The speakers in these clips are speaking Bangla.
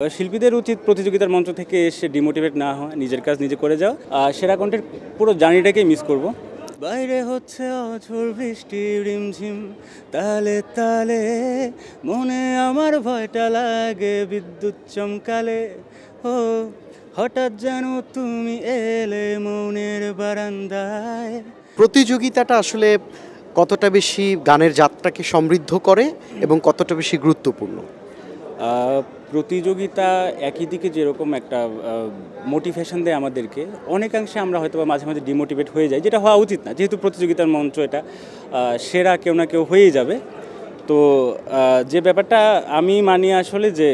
শিল্পীদের উচিত প্রতিযোগিতার মঞ্চ থেকে এসে ডিমোটিভেট না হয়, নিজের কাজ নিজে করে যাও। সেরা কন্টেন্ট পুরো জার্নিটাকেই মিস করব। বাইরে হচ্ছে অঝোর বৃষ্টি রিমঝিম তালে তালে, মনে আমার ভয়টা লাগে বিদ্যুৎ চমকালে। ও হঠাৎ যেন তুমি এলে মনের বারান্দায়। প্রতিযোগিতাটা আসলে কতটা বেশি গানের যাত্রাকে সমৃদ্ধ করে এবং কতটা বেশি গুরুত্বপূর্ণ? প্রতিযোগিতা একই দিকে যেরকম একটা মোটিভেশন দেয় আমাদেরকে, অনেকাংশে আমরা হয়তো মাঝে মাঝে ডিমোটিভেট হয়ে যাই, যেটা হওয়া উচিত না, যেহেতু প্রতিযোগিতার মঞ্চ এটা। সেরা কেউ না কেউ হয়েই যাবে। তো যে ব্যাপারটা আমি মানি আসলে যে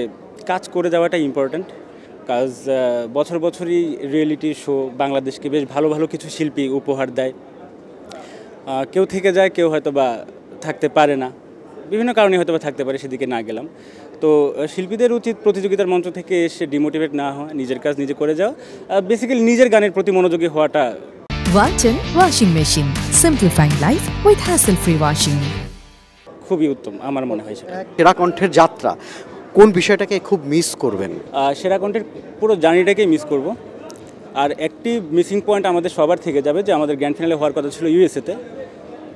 কাজ করে যাওয়াটা ইম্পর্ট্যান্ট। কাজ বছর বছরই রিয়েলিটি শো বাংলাদেশকে বেশ ভালো ভালো কিছু শিল্পী উপহার দেয়। কেউ থেকে যায়, কেউ হয়তো বা থাকতে পারে না, বিভিন্ন কারণে হয়তো বা থাকতে পারে, সেদিকে না গেলাম। তো শিল্পীদের উচিত প্রতিযোগিতার মঞ্চ থেকে এসে ডিমোটিভেট না হয়, নিজের কাজ নিজে করে যাও। বেসিক্যালি নিজের গানের প্রতি মনোযোগী হওয়াটা। Walton Washing Machine. Simplifying life with hassle-free washing. খুবই উত্তম আমার মনে হয় সেটা। সেরা কণ্ঠের যাত্রা কোন বিষয়টাকে খুব মিস করবেন? সেরা কন্টেন্ট পুরো জার্নিটাকেই মিস করব। আর একটি মিসিং পয়েন্ট আমাদের সবার থেকে যাবে, যে আমাদের গ্র্যান্ড ফিনালে হওয়ার কথা ছিল ইউএসএতে।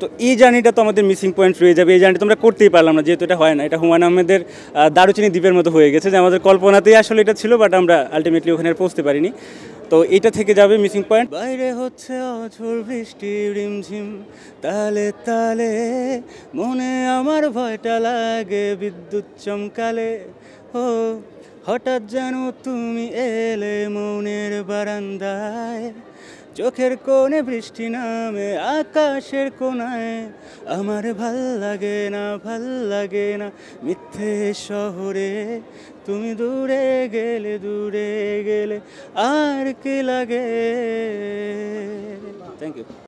তো এই জার্নিটা তো আমাদের মিসিং পয়েন্ট রয়ে যাবে। এই জার্নিটা আমরা করতেই পারলাম না, যেহেতু এটা হয় না। এটা হুমায়ুন আহমেদের দারুচিনি দ্বীপের মতো হয়ে গেছে, যে আমাদের কল্পনাতেই আসলে এটা ছিল, বাট আমরা আলটিমেটলি ওখানে আর পৌঁছতে পারিনি। তো এটা থেকে যাবে মিসিং পয়েন্ট। বাইরে হচ্ছে অঝোর বৃষ্টি রিমঝিম তালে তালে, মনে আমার ভয়টা লাগে বিদ্যুৎ চমকালে। ও হঠাৎ যেন তুমি এলে মনের বারান্দায়, চোখের কোণে বৃষ্টি নামে আকাশের কোণায়। আমার ভাল লাগে না মিথ্যে শহরে, তুমি দূরে গেলে আর কি লাগে। Thank you.